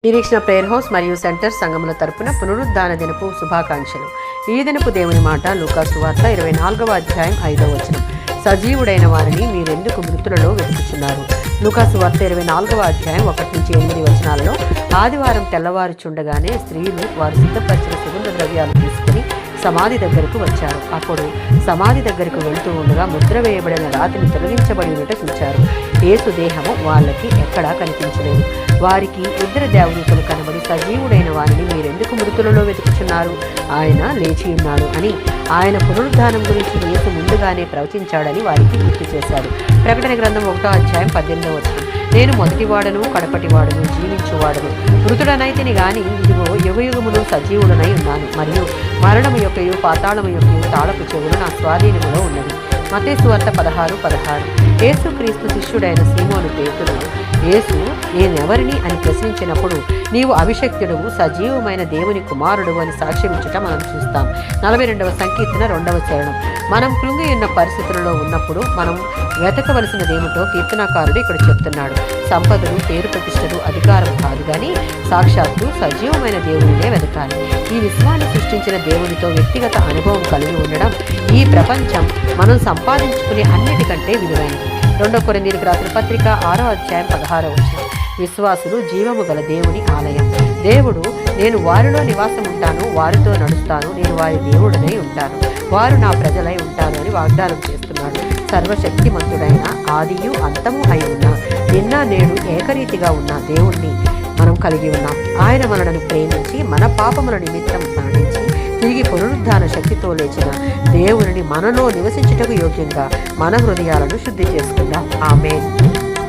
నిరీక్షణ prayer house మరియు centre సంఘముల తరపున పునరుద్ధాన దినపు శుభాకాంక్షలు. ఈ దినపు దేవుని మాట లూకా సువార్త 24వ అధ్యాయం 5వ వచనం. సజీవుడైన వారిని మీరెందుకు మృతులలో వెతుకుచున్నారు? లూకా సువార్త 24వ అధ్యాయం 1-8 వచనాలలో ఆదివారం తెల్లవారుచుండగానే స్త్రీలు వారు సిద్ధపరిచిన సుగంధ ద్రవ్యాలు తీసుకుని సమాధి దగ్గరకు వచ్చారు. అప్పుడు సమాధి దగ్గరకు వెళుతూ ఉండగా ముద్ర వేయబడిన రాతిని తొలగించబడి ఉన్నట్టు చూచారు. యేసు దేహము వాళ్ళకి ఎక్కడా కనిపించలేదు. వారికి ఇద్దరు దేవదూతలు కనబడి, సజీవుడైన వారిని మీరెందుకు మృతులలో వెతుకుచున్నారు? ఆయన లేచి ఉన్నాడు అని, ఆయన పునరుద్ధానం గురించి యేసు ముందుగానే ప్రవచించాడని వారికి గుర్తు చేశాడు. ప్రకటన గ్రంథం 1వ అధ్యాయం 18వ వచనం. నేను మొదటివాడను కడపటివాడను జీవించువాడను, మృతుడనైతిని గాని ఇదిగో యుగయుగములు సజీవుడనై ఉన్నాను, మరియు మరణము యొక్కయు పాతాళము యొక్కయు తాళపు చెవులు నా స్వాధీనములో ఉన్నది. మత్తయి సువార్త 16:16. యేసుక్రీస్తు శిష్యుడైన సీమోను పేతురు యేసు నేనెవరిని అని ప్రశ్నించినప్పుడు, నీవు అభిషక్తుడువు, సజీవమైన దేవుని కుమారుడు అని సాక్ష్యమిచ్చుట మనం చూస్తాం. 42వ సంకీర్తన 2వ చరణం. మనం కృంగి ఉన్న పరిస్థితులలో ఉన్నప్పుడు మనం వెతకవలసినదేమిటో కీర్తనాకారుడు ఇక్కడ చెప్తున్నాడు. సంపదలు, పేరు ప్రతిష్టలు, అధికారం కాదు కానీ సాక్షాత్తు సజీవమైన దేవునినే వెతకాలి. ఈ విశ్వాన్ని సృష్టించిన దేవునితో వ్యక్తిగత అనుభవం కలిగి ఉండడం ఈ ప్రపంచం మనం సంపాదించుకునే అన్నిటికంటే విలువైనది. 2 కొరింథీయులకు రాసిన పత్రిక 6వ అధ్యాయం 16వ వచనం. విశ్వాసులు జీవము గల దేవుని ఆలయం. దేవుడు, నేను వారిలో నివాసం ఉంటాను, వారితో నడుస్తాను, నేను వారి దేవుడనై ఉంటాను, వారు నా ప్రజలై ఉంటారు అని వాగ్దానం చేస్తున్నాడు. సర్వశక్తిమంతుడైన, ఆదియు అంతము అయి ఉన్న, నిన్న నేడు ఏకరీతిగా ఉన్న దేవుణ్ణి మనం కలిగి ఉన్నాం. ఆయన మనలను ప్రేమించి మన పాపముల నిమిత్తం మరణించి తిరిగి పునరుద్ధాన శక్తితో లేచిన దేవుని మనలో నివసించుటకు యోగ్యంగా మన హృదయాలను శుద్ధి చేసుకుందాం. ఆమేన్.